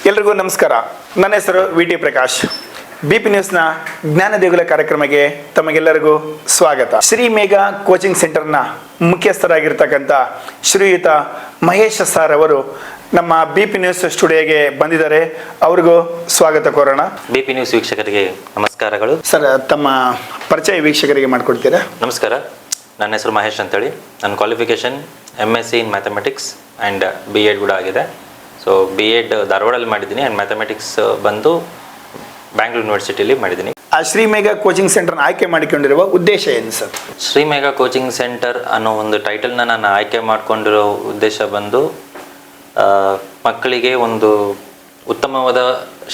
ಎಲ್ರಿಗೂ ನಮಸ್ಕಾರ. ನನ್ನ ಹೆಸರು ವಿ.ಟಿ. ಪ್ರಕಾಶ್. ಬಿ.ಪಿ. ನ್ಯೂಸ್ನ ಜ್ಞಾನ ದೇಗುಲ ಕಾರ್ಯಕ್ರಮಕ್ಕೆ ತಮಗೆಲ್ಲರಿಗೂ ಸ್ವಾಗತ. ಶ್ರೀ ಮೇಘ ಕೋಚಿಂಗ್ ಸೆಂಟರ್ನ ಮುಖ್ಯಸ್ಥರಾಗಿರ್ತಕ್ಕಂಥ ಶ್ರೀಯುತ ಮಹೇಶ್ ಸರ್ ಅವರು ನಮ್ಮ ಬಿ.ಪಿ. ನ್ಯೂಸ್ ಸ್ಟುಡಿಯೋಗೆ ಬಂದಿದ್ದಾರೆ. ಅವ್ರಿಗೂ ಸ್ವಾಗತ ಕೋರೋಣ. ಬಿ.ಪಿ. ನ್ಯೂಸ್ ವೀಕ್ಷಕರಿಗೆ ನಮಸ್ಕಾರಗಳು. ಸರ್, ತಮ್ಮ ಪರಿಚಯ ವೀಕ್ಷಕರಿಗೆ ಮಾಡಿಕೊಡ್ತೀರಾ? ನಮಸ್ಕಾರ, ನನ್ನ ಹೆಸರು ಮಹೇಶ್ ಅಂತೇಳಿ. ನನ್ನ qualification MSc in mathematics and B.Ed ಕೂಡ ಆಗಿದೆ. ಸೊ B.Ed ಧಾರವಾಡಲ್ಲಿ ಮಾಡಿದ್ದೀನಿ ಆ್ಯಂಡ್ ಮ್ಯಾಥಮೆಟಿಕ್ಸ್ ಬಂದು ಬ್ಯಾಂಗ್ಳೂರು ಯೂನಿವರ್ಸಿಟಿಯಲ್ಲಿ ಮಾಡಿದ್ದೀನಿ. ಆ ಶ್ರೀ ಮೇಘ ಕೋಚಿಂಗ್ ಸೆಂಟರ್ನ ಆಯ್ಕೆ ಮಾಡಿಕೊಂಡಿರುವ ಉದ್ದೇಶ ಏನು ಸರ್? ಶ್ರೀ ಮೇಘ ಕೋಚಿಂಗ್ ಸೆಂಟರ್ ಅನ್ನೋ ಒಂದು ಟೈಟಲ್ನ ನಾನು ಆಯ್ಕೆ ಮಾಡಿಕೊಂಡಿರೋ ಉದ್ದೇಶ ಬಂದು ಮಕ್ಕಳಿಗೆ ಒಂದು ಉತ್ತಮವಾದ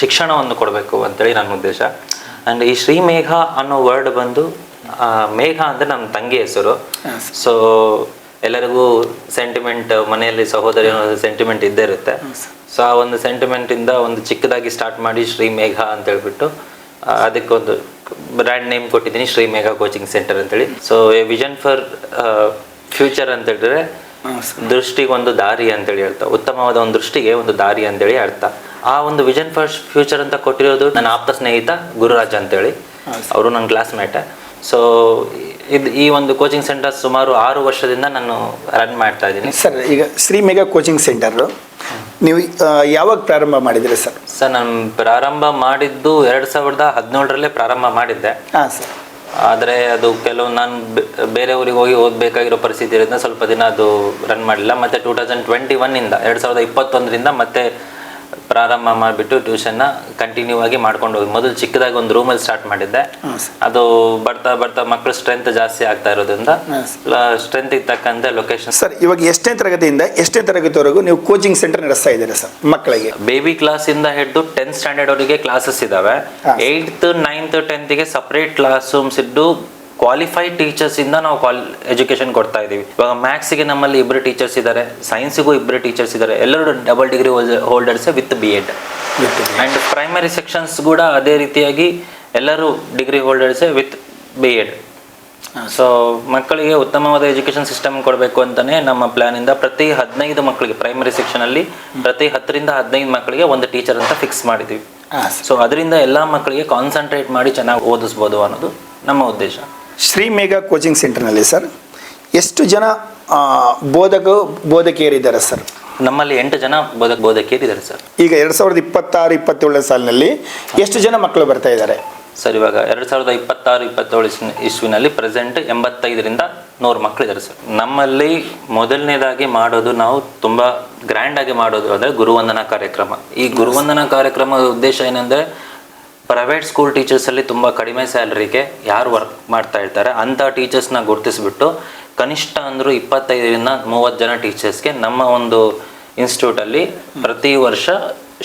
ಶಿಕ್ಷಣವನ್ನು ಕೊಡಬೇಕು ಅಂತೇಳಿ ನನ್ನ ಉದ್ದೇಶ. ಆ್ಯಂಡ್ ಈ ಶ್ರೀ ಮೇಘ ಅನ್ನೋ ವರ್ಡ್ ಬಂದು ಮೇಘ ಅಂದರೆ ನನ್ನ ತಂಗಿ ಹೆಸರು. ಸೊ ಎಲ್ಲರಿಗೂ ಸೆಂಟಿಮೆಂಟ್, ಮನೆಯಲ್ಲಿ ಸಹೋದರಿ ಅನ್ನೋ ಸೆಂಟಿಮೆಂಟ್ ಇದ್ದೇ ಇರುತ್ತೆ. ಸೊ ಆ ಒಂದು ಸೆಂಟಿಮೆಂಟಿಂದ ಒಂದು ಚಿಕ್ಕದಾಗಿ ಸ್ಟಾರ್ಟ್ ಮಾಡಿ ಶ್ರೀ ಮೇಘ ಅಂತ ಹೇಳ್ಬಿಟ್ಟು ಅದಕ್ಕೊಂದು ಬ್ರ್ಯಾಂಡ್ ನೇಮ್ ಕೊಟ್ಟಿದ್ದೀನಿ, ಶ್ರೀ ಮೇಘ ಕೋಚಿಂಗ್ ಸೆಂಟರ್ ಅಂತೇಳಿ. So A vision for future ಅಂತ ಹೇಳಿದ್ರೆ ದೃಷ್ಟಿಗೆ ಒಂದು ದಾರಿ ಅಂತೇಳಿ ಅರ್ಥ, ಉತ್ತಮವಾದ ಒಂದು ದೃಷ್ಟಿಗೆ ಒಂದು ದಾರಿ ಅಂತೇಳಿ ಅರ್ಥ. ಆ ಒಂದು ವಿಷನ್ ಫಾರ್ ಫ್ಯೂಚರ್ ಅಂತ ಕೊಟ್ಟಿರೋದು ನನ್ನ ಆಪ್ತ ಸ್ನೇಹಿತ ಗುರುರಾಜ್ ಅಂತೇಳಿ, ಅವರು ನನ್ನ ಕ್ಲಾಸ್ಮೇಟ್. ಸೊ ಈ ಒಂದು ಕೋಚಿಂಗ್ ಸೆಂಟರ್ ಸುಮಾರು 6 ವರ್ಷದಿಂದ ನಾನು ರನ್ ಮಾಡ್ತಾ ಇದ್ದೀನಿ. ಸರ್, ಈಗ ಶ್ರೀ ಮೇಘ ಕೋಚಿಂಗ್ ಸೆಂಟರ್ ನೀವು ಯಾವಾಗ ಪ್ರಾರಂಭ ಮಾಡಿದ್ರಿ ಸರ್? ಸರ್, ನಾನು ಪ್ರಾರಂಭ ಮಾಡಿದ್ದು 2017ರಲ್ಲೇ ಪ್ರಾರಂಭ ಮಾಡಿದ್ದೆ. ಹಾಂ ಸರ್. ಆದರೆ ಅದು ಕೆಲವು ನಾನು ಬೇರೆ ಊರಿಗೆ ಹೋಗಿ ಓದಬೇಕಾಗಿರೋ ಪರಿಸ್ಥಿತಿ ಇರೋದ್ರಿಂದ ಸ್ವಲ್ಪ ದಿನ ಅದು ರನ್ ಮಾಡಲಿಲ್ಲ. ಮತ್ತು 2021ಇಂದ 2021ರಿಂದ ಮತ್ತೆ ಪ್ರಾರಂಭ ಮಾಡಿಬಿಟ್ಟು ಟ್ಯೂಷನ್ನ ಕಂಟಿನ್ಯೂ ಆಗಿ ಮಾಡ್ಕೊಂಡು ಹೋಗಿ. ಮೊದಲು ಚಿಕ್ಕದಾಗಿ ಒಂದು ರೂಮಲ್ಲಿ ಸ್ಟಾರ್ಟ್ ಮಾಡಿದ್ದೆ. ಅದು ಬರ್ತಾ ಬರ್ತಾ ಮಕ್ಕಳು ಸ್ಟ್ರೆಂತ್ ಜಾಸ್ತಿ ಆಗ್ತಾ ಇರೋದ್ರಿಂದ ಸ್ಟ್ರೆಂತಿಗೆ ತಕ್ಕಂತೆ ಲೊಕೇಶನ್. ಸರ್, ಇವಾಗ ಎಷ್ಟನೇ ತರಗತಿಯಿಂದ ಎಷ್ಟನೇ ತರಗತಿವರೆಗೂ ನೀವು ಕೋಚಿಂಗ್ ಸೆಂಟರ್ ನಡೆಸ್ತಾ ಇದ್ದೀರಾ ಸರ್ ಮಕ್ಕಳಿಗೆ? ಬೇಬಿ ಕ್ಲಾಸಿಂದ ಹಿಡಿದು 10th ಸ್ಟ್ಯಾಂಡರ್ಡ್ ಅವರಿಗೆ ಕ್ಲಾಸಸ್ ಇದ್ದಾವೆ. 8th 9th 10th separate class rooms ಇದ್ದು ಕ್ವಾಲಿಫೈಡ್ ಟೀಚರ್ಸ್ ಇಂದ ನಾವು ಎಜುಕೇಶನ್ ಕೊಡ್ತಾ ಇದೀವಿ. ಇವಾಗ ಮ್ಯಾಥ್ಸ್ಗೆ ನಮ್ಮಲ್ಲಿ 2 ಟೀಚರ್ಸ್ ಇದ್ದಾರೆ, ಸೈನ್ಸ್ಗೂ 2 ಟೀಚರ್ಸ್ ಇದ್ದಾರೆ. ಎಲ್ಲರೂ double degree holders with B.Ed. And primary sections ಕೂಡ ಅದೇ ರೀತಿಯಾಗಿ ಎಲ್ಲರೂ degree holders with B.Ed. So ಮಕ್ಕಳಿಗೆ ಉತ್ತಮವಾದ ಎಜುಕೇಷನ್ ಸಿಸ್ಟಮ್ ಕೊಡಬೇಕು ಅಂತಲೇ ನಮ್ಮ ಪ್ಲ್ಯಾನಿಂದ ಪ್ರತಿ 15 ಮಕ್ಕಳಿಗೆ ಪ್ರೈಮರಿ ಸೆಕ್ಷನಲ್ಲಿ ಪ್ರತಿ 10ರಿಂದ 15 ಮಕ್ಕಳಿಗೆ ಒಂದು ಟೀಚರ್ ಅಂತ ಫಿಕ್ಸ್ ಮಾಡಿದ್ದೀವಿ. ಸೊ ಅದರಿಂದ ಎಲ್ಲ ಮಕ್ಕಳಿಗೆ ಕಾನ್ಸಂಟ್ರೇಟ್ ಮಾಡಿ ಚೆನ್ನಾಗಿ ಓದಿಸ್ಬೋದು ಅನ್ನೋದು ನಮ್ಮ ಉದ್ದೇಶ. ಶ್ರೀ ಮೇಘ ಕೋಚಿಂಗ್ ಸೆಂಟರ್ನಲ್ಲಿ ಸರ್ ಎಷ್ಟು ಜನ ಬೋಧಕಿಯರಿದ್ದಾರೆ ಸರ್? ನಮ್ಮಲ್ಲಿ 8 ಜನ ಬೋಧಕಿಯರಿದ್ದಾರೆ ಸರ್. ಈಗ 2026-27 ಸಾಲಿನಲ್ಲಿ ಎಷ್ಟು ಜನ ಮಕ್ಕಳು ಬರ್ತಾ ಇದ್ದಾರೆ ಸರ್? ಇವಾಗ 2026-27 ಇಸ್ವಿನಲ್ಲಿ ಪ್ರೆಸೆಂಟ್ 85ರಿಂದ 100 ಮಕ್ಕಳಿದ್ದಾರೆ ಸರ್. ನಮ್ಮಲ್ಲಿ ಮೊದಲನೇದಾಗಿ ಮಾಡೋದು, ನಾವು ತುಂಬ ಗ್ರ್ಯಾಂಡಾಗಿ ಮಾಡೋದು ಅಂದರೆ ಗುರುವಂದನಾ ಕಾರ್ಯಕ್ರಮ. ಈ ಗುರುವಂದನಾ ಕಾರ್ಯಕ್ರಮದ ಉದ್ದೇಶ ಏನಂದರೆ, ಪ್ರೈವೇಟ್ ಸ್ಕೂಲ್ ಟೀಚರ್ಸಲ್ಲಿ ತುಂಬ ಕಡಿಮೆ ಸ್ಯಾಲ್ರಿಗೆ ಯಾರು ವರ್ಕ್ ಮಾಡ್ತಾ ಇರ್ತಾರೆ ಅಂಥ ಟೀಚರ್ಸ್ನ ಗುರುತಿಸ್ಬಿಟ್ಟು ಕನಿಷ್ಠ ಅಂದರೂ 25ರಿಂದ 30 ಜನ ಟೀಚರ್ಸ್ಗೆ ನಮ್ಮ ಒಂದು ಇನ್ಸ್ಟಿಟ್ಯೂಟಲ್ಲಿ ಪ್ರತಿ ವರ್ಷ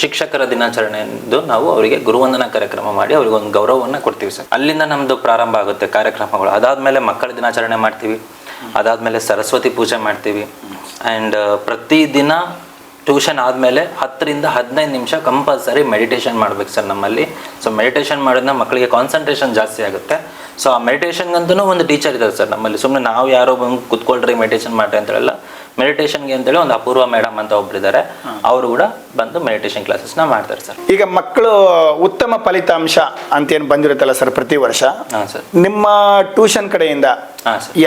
ಶಿಕ್ಷಕರ ದಿನಾಚರಣೆ ಎಂದು ನಾವು ಅವರಿಗೆ ಗುರುವಂದನಾ ಕಾರ್ಯಕ್ರಮ ಮಾಡಿ ಅವರಿಗೆ ಒಂದು ಗೌರವವನ್ನು ಕೊಡ್ತೀವಿ ಸರ್. ಅಲ್ಲಿಂದ ನಮ್ಮದು ಪ್ರಾರಂಭ ಆಗುತ್ತೆ ಕಾರ್ಯಕ್ರಮಗಳು. ಅದಾದಮೇಲೆ ಮಕ್ಕಳ ದಿನಾಚರಣೆ ಮಾಡ್ತೀವಿ, ಅದಾದಮೇಲೆ ಸರಸ್ವತಿ ಪೂಜೆ ಮಾಡ್ತೀವಿ. ಆ್ಯಂಡ್ ಪ್ರತಿದಿನ ಟ್ಯೂಷನ್ ಆದಮೇಲೆ 10ರಿಂದ 15 ನಿಮಿಷ ಕಂಪಲ್ಸರಿ ಮೆಡಿಟೇಷನ್ ಮಾಡ್ಬೇಕು ಸರ್ ನಮ್ಮಲ್ಲಿ. ಸೊ ಮೆಡಿಟೇಷನ್ ಮಾಡೋದನ್ನ ಮಕ್ಕಳಿಗೆ ಕಾನ್ಸಂಟ್ರೇಷನ್ ಜಾಸ್ತಿ ಆಗುತ್ತೆ. ಸೊ ಆ ಮೆಡಿಟೇಷನ್ಗಂತೂ ಒಂದು ಟೀಚರ್ ಇದ್ದಾರೆ ಸರ್ ನಮ್ಮಲ್ಲಿ. ಸುಮ್ಮನೆ ನಾವು ಯಾರೋ ಬಂದು ಕುತ್ಕೊಳ್ರಿ ಮೆಡಿಟೇಷನ್ ಮಾಡ್ರಿ ಅಂತ ಹೇಳಲ್ಲ. ಮೆಡಿಟೇಷನ್ಗೆ ಅಂತೇಳಿ ಒಂದು ಅಪೂರ್ವ ಮೇಡಮ್ ಅಂತ ಒಬ್ಬರಿದ್ದಾರೆ, ಅವರು ಕೂಡ ಬಂದು ಮೆಡಿಟೇಷನ್ ಕ್ಲಾಸಸ್ನ ಮಾಡ್ತಾರೆ ಸರ್. ಈಗ ಮಕ್ಕಳು ಉತ್ತಮ ಫಲಿತಾಂಶ ಅಂತೇನು ಬಂದಿರುತ್ತಲ್ಲ ಸರ್ ಪ್ರತಿ ವರ್ಷ, ಹಾಂ ಸರ್, ನಿಮ್ಮ ಟ್ಯೂಷನ್ ಕಡೆಯಿಂದ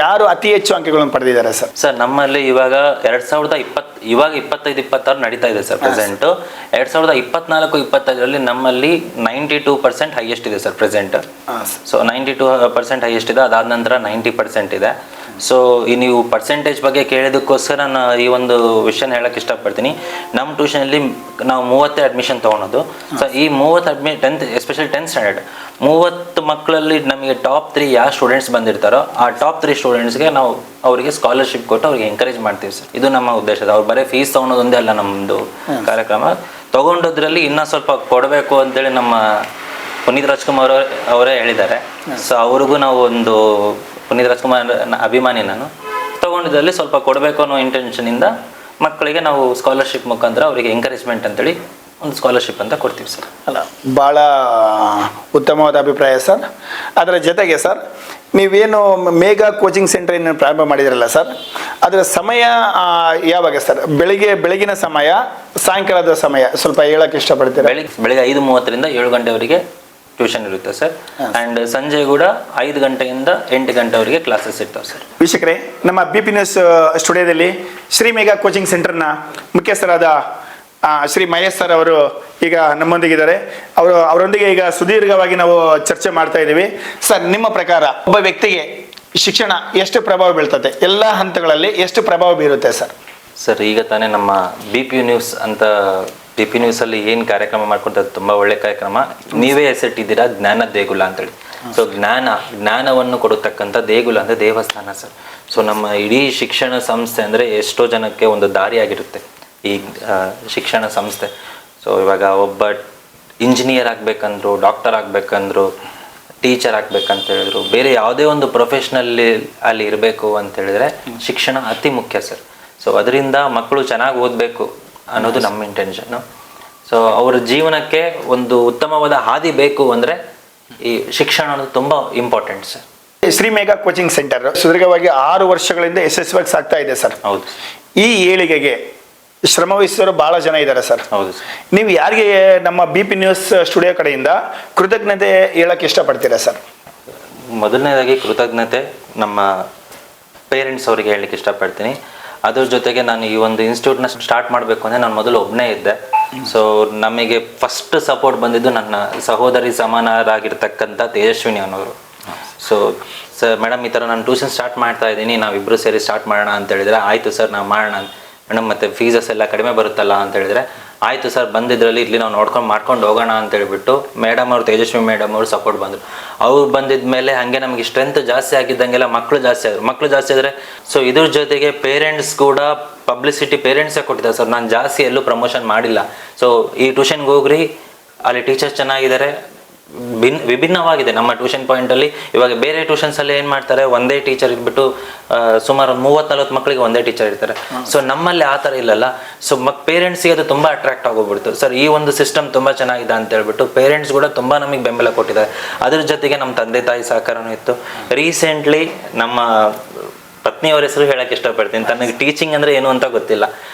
ಯಾರು ಅತಿ ಹೆಚ್ಚು ಅಂಕಗಳನ್ನು ಪಡೆದಿದ್ದಾರೆ ಸರ್? ಸರ್ ನಮ್ಮಲ್ಲಿ ಇವಾಗ 25-26 ನಡೀತಾ ಇದೆ ಸರ್ ಪ್ರೆಸೆಂಟ್. 2024-25ರಲ್ಲಿ ನಮ್ಮಲ್ಲಿ 92% ಹೈಯೆಸ್ಟ್ ಇದೆ ಸರ್ ಪ್ರೆಸೆಂಟ್. ಸೊ 92% ಹೈಯೆಸ್ಟ್ ಇದೆ. ಅದಾದ ನಂತರ 90% ಇದೆ. ಸೊ ಈ ನೀವು ಪರ್ಸೆಂಟೇಜ್ ಬಗ್ಗೆ ಕೇಳಿದಕ್ಕೋಸ್ಕರ ನಾನು ಈ ಒಂದು ವಿಷಯ ಹೇಳಕ್ಕೆ ಇಷ್ಟಪಡ್ತೀನಿ. ನಮ್ಮ ಟ್ಯೂಷನಲ್ಲಿ ನಾವು 30 ಅಡ್ಮಿಷನ್ ತೊಗೊಳೋದು. ಸೊ ಈ 30 10th ಎಸ್ಪೆಷಲಿ 10th ಸ್ಟ್ಯಾಂಡರ್ಡ್ 30 ಮಕ್ಕಳಲ್ಲಿ ನಮಗೆ ಟಾಪ್ 3 ಯಾವ ಸ್ಟೂಡೆಂಟ್ಸ್ ಬಂದಿರ್ತಾರೋ ಆ ಟಾಪ್ 3 ಸ್ಟೂಡೆಂಟ್ಸ್ಗೆ ನಾವು ಅವರಿಗೆ ಸ್ಕಾಲರ್ಶಿಪ್ ಕೊಟ್ಟು ಅವ್ರಿಗೆ ಎಂಕರೇಜ್ ಮಾಡ್ತೀವಿ ಸರ್. ಇದು ನಮ್ಮ ಉದ್ದೇಶ. ಅವ್ರು ಬರೀ ಫೀಸ್ ತೊಗೊಳೋದೊಂದೇ ಅಲ್ಲ ನಮ್ಮದು ಕಾರ್ಯಕ್ರಮ. ತೊಗೊಂಡೋದ್ರಲ್ಲಿ ಇನ್ನೂ ಸ್ವಲ್ಪ ಕೊಡಬೇಕು ಅಂತೇಳಿ ನಮ್ಮ ಪುನೀತ್ ರಾಜ್ಕುಮಾರ್ ಅವರೇ ಹೇಳಿದ್ದಾರೆ. ಸೊ ಅವ್ರಿಗೂ ನಾವು ಒಂದು ಪುನೀತ್ ರಾಜ್ಕುಮಾರ್ ಅಭಿಮಾನಿ ನಾನು. ತೊಗೊಂಡಿದ್ರಲ್ಲಿ ಸ್ವಲ್ಪ ಕೊಡಬೇಕು ಅನ್ನೋ ಇಂಟೆನ್ಷನಿಂದ ಮಕ್ಕಳಿಗೆ ನಾವು ಸ್ಕಾಲರ್ಶಿಪ್ ಮುಖಾಂತರ ಅವರಿಗೆ ಎಂಕರೇಜ್ಮೆಂಟ್ ಅಂತೇಳಿ ಒಂದು ಸ್ಕಾಲರ್ಶಿಪ್ ಅಂತ ಕೊಡ್ತೀವಿ ಸರ್. ಅಲ್ಲ, ಭಾಳ ಉತ್ತಮವಾದ ಅಭಿಪ್ರಾಯ ಸರ್. ಅದರ ಜೊತೆಗೆ ಸರ್, ನೀವೇನು ಮೇಘಾ ಕೋಚಿಂಗ್ ಸೆಂಟರ್ ಏನು ಪ್ರಾರಂಭ ಮಾಡಿದಿರಲ್ಲ ಸರ್, ಅದರ ಸಮಯ ಯಾವಾಗ ಸರ್? ಬೆಳಗಿನ ಸಮಯ, ಸಾಯಂಕಾಲದ ಸಮಯ ಸ್ವಲ್ಪ ಹೇಳಕ್ಕೆ ಇಷ್ಟಪಡ್ತೀರಾ? ಬೆಳಿಗ್ಗೆ 5:30ರಿಂದ 7 ಗಂಟೆವರೆಗೆ ಟ್ಯೂಷನ್ ಇರುತ್ತೆ ಸರ್. ಆ್ಯಂಡ್ ಸಂಜೆ ಕೂಡ 5 ಗಂಟೆಯಿಂದ 8 ಗಂಟೆವರೆಗೆ ಕ್ಲಾಸಸ್ ಇರ್ತವೆ ಸರ್. ವೀಕ್ಷಕರೇ, ನಮ್ಮ BP ನ್ಯೂಸ್ ಸ್ಟುಡಿಯೋದಲ್ಲಿ ಶ್ರೀ ಮೇಘಾ ಕೋಚಿಂಗ್ ಸೆಂಟರ್ನ ಮುಖ್ಯಸ್ಥರಾದ ಶ್ರೀ ಮಹೇಶ್ ಸರ್ ಅವರು ಈಗ ನಮ್ಮೊಂದಿಗಿದ್ದಾರೆ. ಅವರೊಂದಿಗೆ ಈಗ ಸುದೀರ್ಘವಾಗಿ ನಾವು ಚರ್ಚೆ ಮಾಡ್ತಾ ಇದ್ದೀವಿ. ಸರ್, ನಿಮ್ಮ ಪ್ರಕಾರ ಒಬ್ಬ ವ್ಯಕ್ತಿಗೆ ಶಿಕ್ಷಣ ಎಷ್ಟು ಪ್ರಭಾವ ಬೀಳ್ತದೆ, ಎಲ್ಲ ಹಂತಗಳಲ್ಲಿ ಎಷ್ಟು ಪ್ರಭಾವ ಬೀರುತ್ತೆ ಸರ್? ಸರ್, ಈಗ ತಾನೇ ನಮ್ಮ BP ನ್ಯೂಸ್ ಅಂತ BP ನ್ಯೂಸಲ್ಲಿ ಏನು ಕಾರ್ಯಕ್ರಮ ಮಾಡ್ಕೊಳ್ತಾರೆ, ತುಂಬ ಒಳ್ಳೆ ಕಾರ್ಯಕ್ರಮ. ನೀವೇ ಹೆಸರಿಟ್ಟಿದ್ದೀರಾ ಜ್ಞಾನ ದೇಗುಲ ಅಂತೇಳಿ. ಸೊ ಜ್ಞಾನವನ್ನು ಕೊಡತಕ್ಕಂಥ ದೇಗುಲ ಅಂದರೆ ದೇವಸ್ಥಾನ ಸರ್. ಸೊ ನಮ್ಮ ಇಡೀ ಶಿಕ್ಷಣ ಸಂಸ್ಥೆ ಅಂದರೆ ಎಷ್ಟೋ ಜನಕ್ಕೆ ಒಂದು ದಾರಿಯಾಗಿರುತ್ತೆ ಈ ಶಿಕ್ಷಣ ಸಂಸ್ಥೆ. ಸೊ ಇವಾಗ ಒಬ್ಬ ಇಂಜಿನಿಯರ್ ಆಗಬೇಕಂದ್ರು, ಡಾಕ್ಟರ್ ಆಗಬೇಕಂದ್ರು, ಟೀಚರ್ ಆಗ್ಬೇಕಂತ ಹೇಳಿದ್ರು, ಬೇರೆ ಯಾವುದೇ ಒಂದು ಪ್ರೊಫೆಷ್ನಲ್ಲಿ ಅಲ್ಲಿ ಇರಬೇಕು ಅಂತ ಹೇಳಿದ್ರೆ ಶಿಕ್ಷಣ ಅತಿ ಮುಖ್ಯ ಸರ್. ಸೊ ಅದರಿಂದ ಮಕ್ಕಳು ಚೆನ್ನಾಗಿ ಓದಬೇಕು ಅನ್ನೋದು ನಮ್ಮ ಇಂಟೆನ್ಷನ್ನು. ಸೊ ಅವರ ಜೀವನಕ್ಕೆ ಒಂದು ಉತ್ತಮವಾದ ಹಾದಿ ಬೇಕು ಅಂದರೆ ಈ ಶಿಕ್ಷಣ ಅನ್ನೋದು ತುಂಬ important sir. Shri Megha coaching centre ಸುದೀರ್ಘವಾಗಿ 6 ವರ್ಷಗಳಿಂದ ಯಶಸ್ವಿಯಾಗಿ ಸಾಗ್ತಾ ಇದೆ ಸರ್. ಹೌದು. ಈ ಏಳಿಗೆಗೆ ಶ್ರಮವಹಿಸೋರು ಬಹಳ ಜನ ಇದ್ದಾರೆ ಸರ್. ಹೌದು ಸರ್. ನೀವು ಯಾರಿಗೆ ನಮ್ಮ BP ನ್ಯೂಸ್ ಸ್ಟುಡಿಯೋ ಕಡೆಯಿಂದ ಕೃತಜ್ಞತೆ ಹೇಳಕ್ಕೆ ಇಷ್ಟಪಡ್ತೀರಾ ಸರ್? ಮೊದಲನೇದಾಗಿ ಕೃತಜ್ಞತೆ ನಮ್ಮ ಪೇರೆಂಟ್ಸ್ ಅವರಿಗೆ ಹೇಳಲಿಕ್ಕೆ ಇಷ್ಟಪಡ್ತೀನಿ. ಅದ್ರ ಜೊತೆಗೆ ನಾನು ಈ ಒಂದು ಇನ್ಸ್ಟಿಟ್ಯೂಟ್ನ ಸ್ಟಾರ್ಟ್ ಮಾಡಬೇಕು ಅಂದರೆ ನಾನು ಮೊದಲು ಒಬ್ಬನೇ ಇದ್ದೆ. ಸೊ ನಮಗೆ ಫಸ್ಟ್ ಸಪೋರ್ಟ್ ಬಂದಿದ್ದು ನನ್ನ ಸಹೋದರಿ ಸಮಾನರಾಗಿರ್ತಕ್ಕಂಥ ತೇಜಸ್ವಿನಿ ಅನ್ನೋರು. ಸೊ ಸರ್, ಮೇಡಮ್ ಈ ಥರ ನಾನು ಟ್ಯೂಷನ್ ಸ್ಟಾರ್ಟ್ ಮಾಡ್ತಾ ಇದ್ದೀನಿ, ನಾವಿಬ್ಬರು ಸೇರಿ ಸ್ಟಾರ್ಟ್ ಮಾಡೋಣ ಅಂತ ಹೇಳಿದರೆ, ಆಯಿತು ಸರ್ ನಾವು ಮಾಡೋಣ ಮೇಡಮ್, ಮತ್ತು ಫೀಸಸ್ ಎಲ್ಲ ಕಡಿಮೆ ಬರುತ್ತಲ್ಲ ಅಂತ ಹೇಳಿದರೆ, ಆಯಿತು ಸರ್ ಬಂದಿದ್ರಲ್ಲಿ ಇಲ್ಲಿ ನಾವು ಮಾಡ್ಕೊಂಡು ಹೋಗೋಣ ಅಂತ ಹೇಳ್ಬಿಟ್ಟು ಮೇಡಮ್ ಅವರು, ತೇಜಸ್ವಿ ಮೇಡಮ್ ಅವರು ಸಪೋರ್ಟ್ ಬಂದರು. ಅವ್ರು ಬಂದಿದ್ದ ಮೇಲೆ ಹಾಗೆ ನಮಗೆ ಸ್ಟ್ರೆಂತ್ ಜಾಸ್ತಿ ಆಗಿದ್ದಂಗೆಲ್ಲ ಮಕ್ಕಳು ಜಾಸ್ತಿ ಆದರೆ ಸೊ ಇದ್ರ ಜೊತೆಗೆ ಪೇರೆಂಟ್ಸ್ ಕೂಡ ಪಬ್ಲಿಸಿಟಿ ಪೇರೆಂಟ್ಸೇ ಕೊಟ್ಟಿದ್ದಾರೆ ಸರ್. ನಾನು ಜಾಸ್ತಿ ಎಲ್ಲೂ ಪ್ರಮೋಷನ್ ಮಾಡಿಲ್ಲ. ಸೊ ಈ ಟ್ಯೂಷನ್ಗೆ ಹೋಗ್ರಿ, ಅಲ್ಲಿ ಟೀಚರ್ಸ್ ಚೆನ್ನಾಗಿದ್ದಾರೆ, ವಿಭಿನ್ನವಾಗಿದೆ ನಮ್ಮ ಟ್ಯೂಷನ್ ಪಾಯಿಂಟಲ್ಲಿ. ಇವಾಗ ಬೇರೆ ಟ್ಯೂಷನ್ಸಲ್ಲಿ ಏನು ಮಾಡ್ತಾರೆ, ಒಂದೇ ಟೀಚರ್ ಇದ್ಬಿಟ್ಟು ಸುಮಾರು 30-40 ಮಕ್ಕಳಿಗೆ ಒಂದೇ ಟೀಚರ್ ಇರ್ತಾರೆ. ಸೊ ನಮ್ಮಲ್ಲಿ ಆ ಥರ ಇಲ್ಲಲ್ಲ. ಸೊ ಪೇರೆಂಟ್ಸಿಗೆ ಅದು ತುಂಬ ಅಟ್ರಾಕ್ಟ್ ಆಗೋಗ್ಬಿಡ್ತು ಸರ್. ಈ ಒಂದು ಸಿಸ್ಟಮ್ ತುಂಬ ಚೆನ್ನಾಗಿದೆ ಅಂತ ಹೇಳ್ಬಿಟ್ಟು ಪೇರೆಂಟ್ಸ್ ಕೂಡ ತುಂಬ ನಮಗೆ ಬೆಂಬಲ ಕೊಟ್ಟಿದ್ದಾರೆ. ಅದ್ರ ಜೊತೆಗೆ ನಮ್ಮ ತಂದೆ ತಾಯಿ ಸಹಕಾರನೂ ಇತ್ತು. ರೀಸೆಂಟ್ಲಿ ನಮ್ಮ ಪತ್ನಿಯವರ ಹೆಸರು ಹೇಳಕ್ಕೆ ಇಷ್ಟಪಡ್ತೀನಿ. ತನಗೆ ಟೀಚಿಂಗ್ ಅಂದರೆ ಏನು ಅಂತ ಗೊತ್ತಿಲ್ಲ.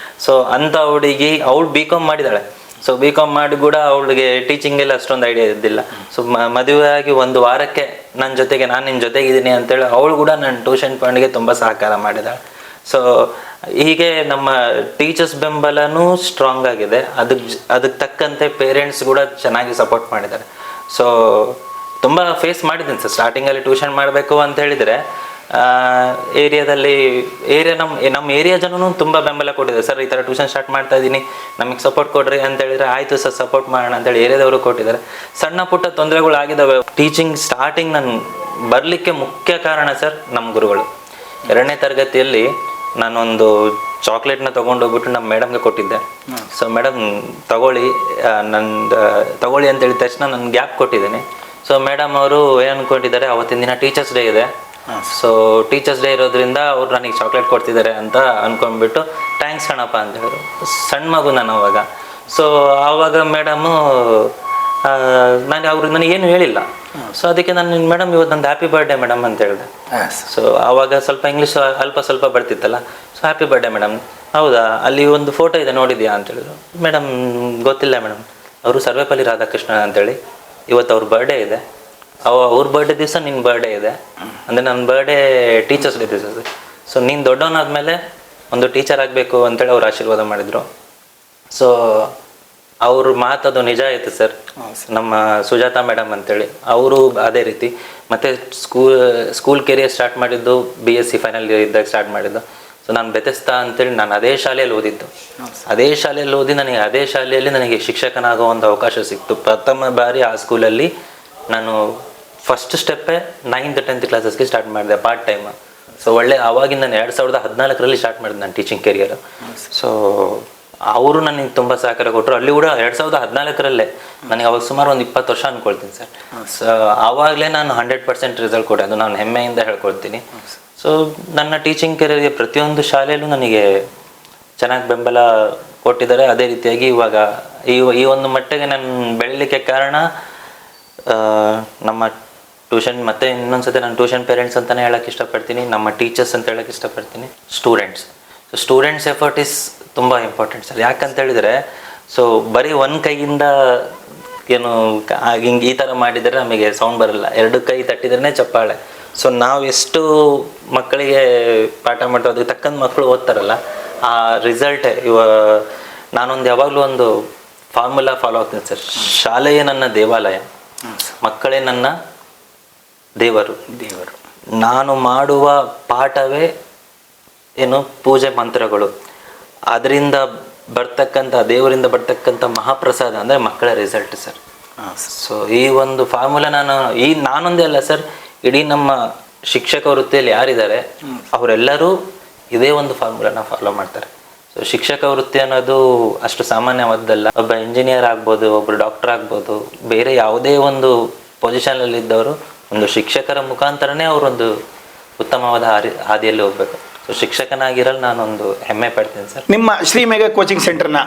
ಸೊ ಅಂಥ ಹುಡುಗಿ ಅವಳು B.Com ಮಾಡಿದ್ದಾಳೆ. ಸೊ B.Com ಮಾಡಿ ಕೂಡ ಅವಳಿಗೆ ಟೀಚಿಂಗೆಲ್ಲ ಅಷ್ಟೊಂದು ಐಡಿಯಾ ಇದ್ದಿಲ್ಲ. ಸೊ ಮದುವೆ ಆಗಿ 1 ವಾರಕ್ಕೆ ನಾನು ನಿನ್ನ ಜೊತೆಗಿದ್ದೀನಿ ಅಂತೇಳಿ ಅವಳು ಕೂಡ ನನ್ನ ಟ್ಯೂಷನ್ ಫಂಡ್ಗೆ ತುಂಬ ಸಹಕಾರ ಮಾಡಿದ್ದಾಳೆ. ಸೊ ಹೀಗೆ ನಮ್ಮ ಟೀಚರ್ಸ್ ಬೆಂಬಲನೂ ಸ್ಟ್ರಾಂಗ್ ಆಗಿದೆ. ಅದಕ್ಕೆ ತಕ್ಕಂತೆ ಪೇರೆಂಟ್ಸ್ ಕೂಡ ಚೆನ್ನಾಗಿ ಸಪೋರ್ಟ್ ಮಾಡಿದ್ದಾರೆ. ಸೊ ತುಂಬ ಫೇಸ್ ಮಾಡಿದ್ದೀನಿ ಸರ್. ಸ್ಟಾರ್ಟಿಂಗಲ್ಲಿ ಟ್ಯೂಷನ್ ಮಾಡಬೇಕು ಅಂತ ಹೇಳಿದರೆ ಏರಿಯಾದಲ್ಲಿ ನಮ್ಮ ಏರಿಯಾ ಜನನು ತುಂಬ ಬೆಂಬಲ ಕೊಟ್ಟಿದ್ದಾರೆ. ಸರ್ ಈ ಥರ ಟ್ಯೂಷನ್ ಸ್ಟಾರ್ಟ್ ಮಾಡ್ತಾ ಇದ್ದೀನಿ, ನಮಗೆ ಸಪೋರ್ಟ್ ಕೊಡ್ರಿ ಅಂತ ಹೇಳಿದರೆ, ಆಯಿತು ಸರ್ ಸಪೋರ್ಟ್ ಮಾಡೋಣ ಅಂತೇಳಿ ಏರಿಯಾದವರು ಕೊಟ್ಟಿದ್ದಾರೆ. ಸಣ್ಣ ಪುಟ್ಟ ತೊಂದರೆಗಳು ಆಗಿದ್ದಾವೆ. ಟೀಚಿಂಗ್ ಸ್ಟಾರ್ಟಿಂಗ್ ನಾನು ಬರಲಿಕ್ಕೆ ಮುಖ್ಯ ಕಾರಣ ಸರ್ ನಮ್ಮ ಗುರುಗಳು. 2ನೇ ತರಗತಿಯಲ್ಲಿ ನಾನೊಂದು ಚಾಕ್ಲೇಟ್ನ ತೊಗೊಂಡೋಗ್ಬಿಟ್ಟು ನಮ್ಮ ಮೇಡಮ್ಗೆ ಕೊಟ್ಟಿದ್ದೆ. ಸೊ ಮೇಡಮ್ ತಗೊಳ್ಳಿ ಅಂತ ಹೇಳಿದ ತಕ್ಷಣ ನಾನು ಗ್ಯಾಪ್ ಕೊಟ್ಟಿದ್ದೀನಿ. ಸೊ ಮೇಡಮ್ ಅವರು ಏನು ಅಂದ್ಕೊಂಡಿದ್ದಾರೆ, ಅವತ್ತಿನ ದಿನ ಟೀಚರ್ಸ್ ಡೇ ಇದೆ. ಸೊ ಟೀಚರ್ಸ್ ಡೇ ಇರೋದ್ರಿಂದ ಅವ್ರು ನನಗೆ ಚಾಕ್ಲೇಟ್ ಕೊಡ್ತಿದ್ದಾರೆ ಅಂತ ಅಂದ್ಕೊಂಡ್ಬಿಟ್ಟು ಥ್ಯಾಂಕ್ಸ್ ಕಣಪ್ಪ ಅಂತ ಹೇಳಿದ್ರು. ಸಣ್ಣ ಮಗು ನಾನು ಅವಾಗ. ಸೊ ಆವಾಗ ಮೇಡಮು ನನಗೇನು ಹೇಳಿಲ್ಲ. ಸೊ ಅದಕ್ಕೆ ನಾನು ಮೇಡಮ್ ಇವತ್ತು ನಂದು ಹ್ಯಾಪಿ ಬರ್ಡೇ ಮೇಡಮ್ ಅಂತ ಹೇಳಿದೆ. ಸೊ ಆವಾಗ ಸ್ವಲ್ಪ ಇಂಗ್ಲೀಷ್ ಸ್ವಲ್ಪ ಬರ್ತಿತ್ತಲ್ಲ. So happy birthday madam. ಹೌದಾ, ಅಲ್ಲಿ ಒಂದು ಫೋಟೋ ಇದೆ ನೋಡಿದ್ಯಾ ಅಂತ ಹೇಳಿದ್ರು. ಮೇಡಮ್ ಗೊತ್ತಿಲ್ಲ ಮೇಡಮ್, ಅವರು ಸರ್ವೇಪಲ್ಲಿ ರಾಧಾಕೃಷ್ಣನ್ ಅಂತೇಳಿ, ಇವತ್ತು ಅವ್ರ ಬರ್ಡೇ ಇದೆ. ಅವ್ರ ಬರ್ಡೇ ದಿವಸ ನಿನ್ನ ಬರ್ಡೇ ಇದೆ ಅಂದರೆ ನನ್ನ ಬರ್ಡೇ ಟೀಚರ್ಸ್ ಡೇ ದಿವಸ. ಸೊ ನೀನು ದೊಡ್ಡವನಾದ್ಮೇಲೆ ಒಂದು ಟೀಚರ್ ಆಗಬೇಕು ಅಂತೇಳಿ ಅವ್ರು ಆಶೀರ್ವಾದ ಮಾಡಿದರು. ಸೊ ಅವ್ರ ಮಾತದು ನಿಜ ಆಯಿತು ಸರ್. ನಮ್ಮ ಸುಜಾತಾ ಮೇಡಮ್ ಅಂತೇಳಿ ಅವರು ಅದೇ ರೀತಿ. ಮತ್ತು ಸ್ಕೂಲ್ ಕೆರಿಯರ್ ಸ್ಟಾರ್ಟ್ ಮಾಡಿದ್ದು BSc ಫೈನಲ್ ಇಯರ್ ಇದ್ದಾಗ ಸ್ಟಾರ್ಟ್ ಮಾಡಿದ್ದು. ಸೊ ನಾನು ಬೆತೆಸ್ತಾ ಅಂತೇಳಿ ನಾನು ಅದೇ ಶಾಲೆಯಲ್ಲಿ ಓದಿದ್ದು. ಅದೇ ಶಾಲೆಯಲ್ಲಿ ನನಗೆ ಶಿಕ್ಷಕನಾಗೋ ಒಂದು ಅವಕಾಶ ಸಿಕ್ತು. ಪ್ರಥಮ ಬಾರಿ ಆ ಸ್ಕೂಲಲ್ಲಿ ನಾನು ಫಸ್ಟ್ ಸ್ಟೆಪ್ಪೇ 9th 10th ಕ್ಲಾಸಸ್ಗೆ ಸ್ಟಾರ್ಟ್ ಮಾಡಿದೆ ಪಾರ್ಟ್ ಟೈಮ್. ಸೊ ಆವಾಗಿಂದ ನಾನು 2014ರಲ್ಲಿ ಸ್ಟಾರ್ಟ್ ಮಾಡಿದೆ ನಾನು ಟೀಚಿಂಗ್ ಕೆರಿಯರ್. ಸೊ ಅವರು ನನಗೆ ತುಂಬ ಸಹಕಾರ ಕೊಟ್ಟರು. ಅಲ್ಲಿ ಕೂಡ 2014ರಲ್ಲೇ ನನಗೆ ಅವಾಗ ಸುಮಾರು ಒಂದು 20 ವರ್ಷ ಅಂದ್ಕೊಳ್ತೀನಿ ಸರ್. ಸೊ ಆವಾಗಲೇ ನಾನು 100% ರಿಸಲ್ಟ್ ಕೊಟ್ಟೆ, ಅದು ನಾನು ಹೆಮ್ಮೆಯಿಂದ ಹೇಳ್ಕೊಳ್ತೀನಿ. ಸೊ ನನ್ನ ಟೀಚಿಂಗ್ ಕೆರಿಯರ್ಗೆ ಪ್ರತಿಯೊಂದು ಶಾಲೆಯಲ್ಲೂ ನನಗೆ ಚೆನ್ನಾಗಿ ಬೆಂಬಲ ಕೊಟ್ಟಿದ್ದಾರೆ. ಅದೇ ರೀತಿಯಾಗಿ ಇವಾಗ ಈ ಒಂದು ಮಟ್ಟಿಗೆ ನಾನು ಬೆಳೀಲಿಕ್ಕೆ ಕಾರಣ ನಮ್ಮ ಟ್ಯೂಷನ್ ಮತ್ತೆ ಇನ್ನೊಂದ್ಸತಿ ನಾನು ಟ್ಯೂಷನ್ ಪೇರೆಂಟ್ಸ್ ಅಂತಲೇ ಹೇಳಕ್ಕೆ ಇಷ್ಟಪಡ್ತೀನಿ, ನಮ್ಮ ಟೀಚರ್ಸ್ ಅಂತ ಹೇಳಕ್ಕೆ ಇಷ್ಟಪಡ್ತೀನಿ, students. So students effort is ತುಂಬ ಇಂಪಾರ್ಟೆಂಟ್ ಸರ್. ಯಾಕಂತ ಹೇಳಿದರೆ ಸೊ ಬರೀ ಒಂದು ಕೈಯಿಂದ ಏನು ಹಿಂಗೆ ಈ ಥರ ಮಾಡಿದರೆ ನಮಗೆ ಸೌಂಡ್ ಬರಲ್ಲ, ಎರಡು ಕೈ ತಟ್ಟಿದ್ರೇ ಚಪ್ಪಾಳೆ. ಸೊ ನಾವು ಎಷ್ಟು ಮಕ್ಕಳಿಗೆ ಪಾಠ ಮಾಡ್ತೀವಿ ಅದಕ್ಕೆ ತಕ್ಕಂಥ ಮಕ್ಕಳು ಓದ್ತಾರಲ್ಲ, ಆ ರಿಸಲ್ಟ್ ನಾನೊಂದು ಯಾವಾಗಲೂ ಒಂದು ಫಾರ್ಮುಲಾ ಫಾಲೋ ಆಗ್ತೀನಿ ಸರ್. ಶಾಲೆಯೇ ನನ್ನ ದೇವಾಲಯ, ಮಕ್ಕಳೇ ನನ್ನ ದೇವರು. ನಾನು ಮಾಡುವ ಪಾಠವೇ ಏನು ಪೂಜೆ ಮಂತ್ರಗಳು, ಅದರಿಂದ ಬರ್ತಕ್ಕಂಥ ದೇವರಿಂದ ಬರ್ತಕ್ಕಂಥ ಮಹಾಪ್ರಸಾದ ಅಂದರೆ ಮಕ್ಕಳ ರಿಸಲ್ಟ್ ಸರ್. ಸೊ ಈ ಒಂದು ಫಾರ್ಮುಲಾ ನಾನೊಂದೇ ಅಲ್ಲ ಸರ್, ಇಡೀ ನಮ್ಮ ಶಿಕ್ಷಕ ವೃತ್ತಿಯಲ್ಲಿ ಯಾರಿದ್ದಾರೆ ಅವರೆಲ್ಲರೂ ಇದೇ ಒಂದು ಫಾರ್ಮುಲಾನ ಫಾಲೋ ಮಾಡ್ತಾರೆ. ಸೊ ಶಿಕ್ಷಕ ವೃತ್ತಿ ಅನ್ನೋದು ಅಷ್ಟು ಸಾಮಾನ್ಯವಾದ್ದಲ್ಲ. ಒಬ್ಬ ಇಂಜಿನಿಯರ್ ಆಗ್ಬೋದು, ಒಬ್ಬರು ಡಾಕ್ಟರ್ ಆಗ್ಬೋದು, ಬೇರೆ ಯಾವುದೇ ಒಂದು ಪೊಸಿಷನಲ್ಲಿ ಇದ್ದವರು ಒಂದು ಶಿಕ್ಷಕರ ಮುಖಾಂತರನೇ ಅವರೊಂದು ಉತ್ತಮವಾದ ಹಾದಿಯಲ್ಲಿ ಹೋಗ್ಬೇಕು. ಸೊ ಶಿಕ್ಷಕನಾಗಿರಲು ನಾನೊಂದು ಹೆಮ್ಮೆ ಪಡ್ತೀನಿ ಸರ್. ನಿಮ್ಮ ಶ್ರೀ ಮೇಘ ಕೋಚಿಂಗ್ ಸೆಂಟರ್ನ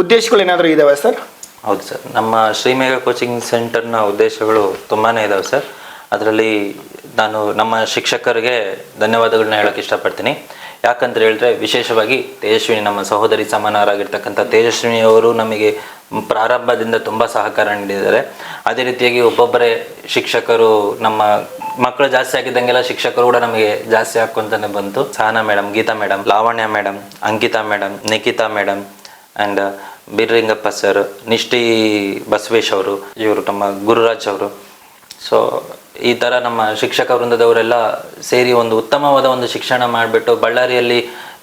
ಉದ್ದೇಶಗಳು ಏನಾದರೂ ಇದಾವೆ ಸರ್? ಹೌದು ಸರ್, ನಮ್ಮ ಶ್ರೀ ಮೇಘ ಕೋಚಿಂಗ್ ಸೆಂಟರ್ನ ಉದ್ದೇಶಗಳು ತುಂಬಾ ಇದಾವೆ ಸರ್. ಅದರಲ್ಲಿ ನಾನು ನಮ್ಮ ಶಿಕ್ಷಕರಿಗೆ ಧನ್ಯವಾದಗಳನ್ನ ಹೇಳೋಕ್ಕೆ ಇಷ್ಟಪಡ್ತೀನಿ. ಯಾಕಂತ ಹೇಳಿದ್ರೆ ವಿಶೇಷವಾಗಿ ತೇಜಸ್ವಿನಿ, ನಮ್ಮ ಸಹೋದರಿ ಸಮಾನರಾಗಿರ್ತಕ್ಕಂಥ ತೇಜಸ್ವಿನಿ ಅವರು ನಮಗೆ ಪ್ರಾರಂಭದಿಂದ ತುಂಬ ಸಹಕಾರ ನೀಡಿದ್ದಾರೆ. ಅದೇ ರೀತಿಯಾಗಿ ಒಬ್ಬೊಬ್ಬರೇ ಶಿಕ್ಷಕರು, ನಮ್ಮ ಮಕ್ಕಳು ಜಾಸ್ತಿ ಆಗಿದ್ದಂಗೆಲ್ಲ ಶಿಕ್ಷಕರು ಕೂಡ ನಮಗೆ ಜಾಸ್ತಿ ಹಾಕೊಂತಾನೆ ಬಂತು. Sahana madam, Geetha madam, Lavanya madam, Ankita madam, Nikhita madam and Beeralingappa sir, Nishti Basavesh ಅವರು, ಇವರು ನಮ್ಮ ಗುರುರಾಜ್ ಅವರು. ಸೊ ಈ ಥರ ನಮ್ಮ ಶಿಕ್ಷಕ ವೃಂದದವರೆಲ್ಲ ಸೇರಿ ಒಂದು ಉತ್ತಮವಾದ ಒಂದು ಶಿಕ್ಷಣ ಮಾಡಿಬಿಟ್ಟು ಬಳ್ಳಾರಿಯಲ್ಲಿ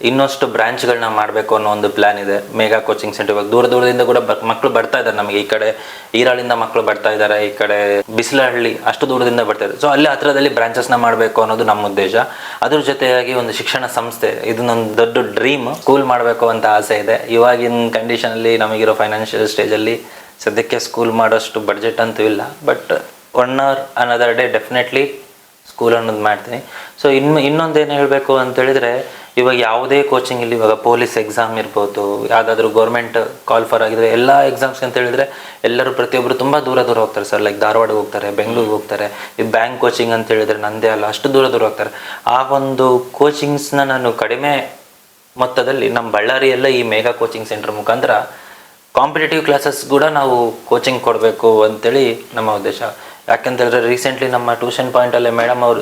ಇನ್ನಷ್ಟು ಬ್ರಾಂಚ್ಗಳನ್ನ ಮಾಡಬೇಕು ಅನ್ನೋ ಒಂದು ಪ್ಲ್ಯಾನ್ ಇದೆ. ಮೇಘಾ ಕೋಚಿಂಗ್ ಸೆಂಟರ್ ಇವಾಗ ದೂರದಿಂದ ಕೂಡ ಮಕ್ಕಳು ಬರ್ತಾ ಇದ್ದಾರೆ ನಮಗೆ. ಈ ಕಡೆ ಈರಾಳಿಂದ ಮಕ್ಕಳು ಬರ್ತಾ ಇದ್ದಾರೆ, ಈ ಕಡೆ ಬಿಸಿಲಹಳ್ಳಿ ಅಷ್ಟು ದೂರದಿಂದ ಬರ್ತಾ ಇದ್ದಾರೆ. ಸೊ ಅಲ್ಲಿ ಹತ್ರದಲ್ಲಿ ಬ್ರಾಂಚಸ್ನ ಮಾಡಬೇಕು ಅನ್ನೋದು ನಮ್ಮ ಉದ್ದೇಶ. ಅದ್ರ ಜೊತೆಯಾಗಿ ಒಂದು ಶಿಕ್ಷಣ ಸಂಸ್ಥೆ, ಇದನ್ನೊಂದು ದೊಡ್ಡ ಡ್ರೀಮ್, ಸ್ಕೂಲ್ ಮಾಡಬೇಕು ಅಂತ ಆಸೆ ಇದೆ. ಇವಾಗಿನ ಕಂಡೀಷನಲ್ಲಿ ನಮಗಿರೋ ಫೈನಾನ್ಷಿಯಲ್ ಸ್ಟೇಜಲ್ಲಿ ಸದ್ಯಕ್ಕೆ ಸ್ಕೂಲ್ ಮಾಡೋಷ್ಟು ಬಡ್ಜೆಟ್ ಅಂತೂ ಇಲ್ಲ. But 1 hour another day definitely school ಅನ್ನೋದು ಮಾಡ್ತೀನಿ. ಸೊ ಇನ್ನೊಂದೇನು ಹೇಳಬೇಕು ಅಂತೇಳಿದರೆ, ಇವಾಗ ಯಾವುದೇ ಕೋಚಿಂಗ್ ಇಲ್ಲಿ, ಇವಾಗ ಪೊಲೀಸ್ ಎಕ್ಸಾಮ್ ಇರ್ಬೋದು, ಯಾವುದಾದ್ರೂ ಗೌರ್ಮೆಂಟ್ ಕಾಲ್ ಫಾರ್ ಆಗಿದ್ರೆ ಎಲ್ಲ ಎಕ್ಸಾಮ್ಸ್ ಅಂತ ಹೇಳಿದರೆ ಎಲ್ಲರೂ ಪ್ರತಿಯೊಬ್ಬರು ತುಂಬ ದೂರ ಹೋಗ್ತಾರೆ ಸರ್. ಲೈಕ್ ಧಾರವಾಡಕ್ಕೆ ಹೋಗ್ತಾರೆ, ಬೆಂಗಳೂರಿಗೆ ಹೋಗ್ತಾರೆ. ಈ ಬ್ಯಾಂಕ್ ಕೋಚಿಂಗ್ ಅಂತ ಹೇಳಿದರೆ ನಂದೇ ಅಲ್ಲ, ಅಷ್ಟು ದೂರ ಹೋಗ್ತಾರೆ. ಆ ಒಂದು ಕೋಚಿಂಗ್ಸ್ನ ನಾನು ಕಡಿಮೆ ಮೊತ್ತದಲ್ಲಿ ನಮ್ಮ ಬಳ್ಳಾರಿಯಲ್ಲ ಈ ಮೇಘಾ ಕೋಚಿಂಗ್ ಸೆಂಟರ್ ಮುಖಾಂತರ ಕಾಂಪಿಟೇಟಿವ್ ಕ್ಲಾಸಸ್ ಕೂಡ ನಾವು ಕೋಚಿಂಗ್ ಕೊಡಬೇಕು ಅಂತೇಳಿ ನಮ್ಮ ಉದ್ದೇಶ. ಯಾಕೆಂತೇಳಿದ್ರೆ ರೀಸೆಂಟ್ಲಿ ನಮ್ಮ ಟ್ಯೂಷನ್ ಪಾಯಿಂಟಲ್ಲೇ ಮೇಡಮ್ ಅವರು,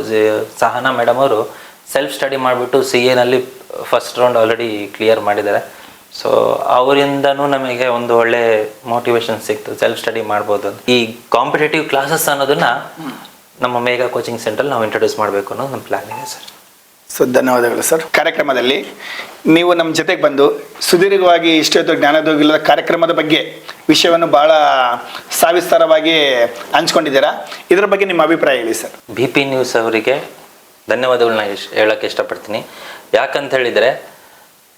ಸಹನಾ ಮೇಡಮ್ ಅವರು ಸೆಲ್ಫ್ ಸ್ಟಡಿ ಮಾಡಿಬಿಟ್ಟು CA first round already clear ಮಾಡಿದ್ದಾರೆ. ಸೊ ಅವರಿಂದನೂ ನಮಗೆ ಒಂದು ಒಳ್ಳೆ ಮೋಟಿವೇಶನ್ ಸಿಕ್ತು, ಸೆಲ್ಫ್ ಸ್ಟಡಿ ಮಾಡ್ಬೋದು ಅಂತ. ಈ ಕಾಂಪಿಟೇಟಿವ್ ಕ್ಲಾಸಸ್ ಅನ್ನೋದನ್ನ ನಮ್ಮ ಮೇಘಾ ಕೋಚಿಂಗ್ ಸೆಂಟ್ರಲ್ಲಿ ನಾವು ಇಂಟ್ರೊಡ್ಯೂಸ್ ಮಾಡಬೇಕು ಅನ್ನೋದು ನಮ್ಮ ಪ್ಲಾನ್ ಇದೆ ಸರ್. ಸೊ ಧನ್ಯವಾದಗಳು ಸರ್. ಕಾರ್ಯಕ್ರಮದಲ್ಲಿ ನೀವು ನಮ್ಮ ಜೊತೆಗೆ ಬಂದು ಸುದೀರ್ಘವಾಗಿ ಇಷ್ಟೊತ್ತು ಜ್ಞಾನೋದಯದ ಕಾರ್ಯಕ್ರಮದ ಬಗ್ಗೆ ವಿಷಯವನ್ನು ಭಾಳ ಸವಿಸ್ತಾರವಾಗಿ ಹಂಚ್ಕೊಂಡಿದ್ದೀರಾ. ಇದರ ಬಗ್ಗೆ ನಿಮ್ಮ ಅಭಿಪ್ರಾಯ ಹೇಳಿ ಸರ್. BP ನ್ಯೂಸ್ ಅವರಿಗೆ ಧನ್ಯವಾದಗಳನ್ನ ಹೇಳೋಕ್ಕೆ ಇಷ್ಟಪಡ್ತೀನಿ. ಯಾಕಂತ ಹೇಳಿದರೆ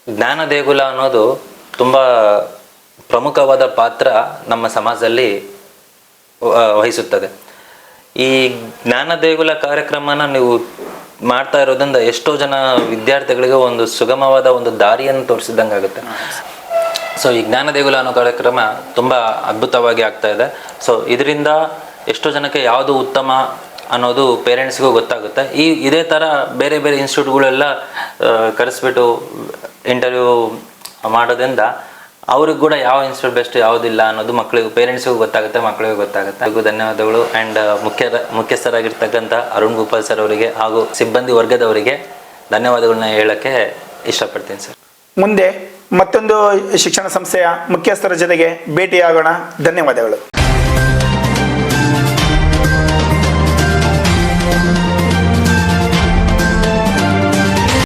ಜ್ಞಾನ ದೇಗುಲ ಅನ್ನೋದು ತುಂಬ ಪ್ರಮುಖವಾದ ಪಾತ್ರ ನಮ್ಮ ಸಮಾಜದಲ್ಲಿ ವಹಿಸುತ್ತದೆ. ಈ ಜ್ಞಾನ ದೇಗುಲ ಕಾರ್ಯಕ್ರಮನ ನೀವು ಮಾಡ್ತಾ ಇರೋದ್ರಿಂದ ಎಷ್ಟೋ ಜನ ವಿದ್ಯಾರ್ಥಿಗಳಿಗೆ ಒಂದು ಸುಗಮವಾದ ಒಂದು ದಾರಿಯನ್ನು ತೋರಿಸಿದಂಗೆ ಆಗುತ್ತೆ. ಸೊ ಈ ಜ್ಞಾನ ದೇಗುಲ ಅನ್ನೋ ಕಾರ್ಯಕ್ರಮ ತುಂಬ ಅದ್ಭುತವಾಗಿ ಆಗ್ತಾ ಇದೆ. ಸೊ ಇದರಿಂದ ಎಷ್ಟೋ ಜನಕ್ಕೆ ಯಾವುದು ಉತ್ತಮ ಅನ್ನೋದು ಪೇರೆಂಟ್ಸ್ಗೂ ಗೊತ್ತಾಗುತ್ತೆ. ಇದೇ ಥರ ಬೇರೆ ಬೇರೆ ಇನ್ಸ್ಟಿಟ್ಯೂಟ್ಗಳೆಲ್ಲ ಕರೆಸ್ಬಿಟ್ಟು ಇಂಟರ್ವ್ಯೂ ಮಾಡೋದ್ರಿಂದ ಅವ್ರಿಗೆ ಕೂಡ ಯಾವ ಇನ್ಸ್ಟಿಟ್ಯೂಟ್ ಬೆಸ್ಟ್ ಯಾವುದಿಲ್ಲ ಅನ್ನೋದು ಮಕ್ಕಳಿಗೂ, ಪೇರೆಂಟ್ಸ್ಗೂ ಗೊತ್ತಾಗುತ್ತೆ, ಮಕ್ಕಳಿಗೂ ಗೊತ್ತಾಗುತ್ತೆ. ಹಾಗೂ ಧನ್ಯವಾದಗಳು. ಆ್ಯಂಡ್ ಮುಖ್ಯಸ್ಥರಾಗಿರ್ತಕ್ಕಂಥ ಅರುಣ್ ಗೋಪಾಲ್ ಸರ್ ಅವರಿಗೆ ಹಾಗೂ ಸಿಬ್ಬಂದಿ ವರ್ಗದವರಿಗೆ ಧನ್ಯವಾದಗಳನ್ನ ಹೇಳೋಕ್ಕೆ ಇಷ್ಟಪಡ್ತೀನಿ ಸರ್. ಮುಂದೆ ಮತ್ತೊಂದು ಶಿಕ್ಷಣ ಸಂಸ್ಥೆಯ ಮುಖ್ಯಸ್ಥರ ಜೊತೆಗೆ ಭೇಟಿಯಾಗೋಣ. ಧನ್ಯವಾದಗಳು.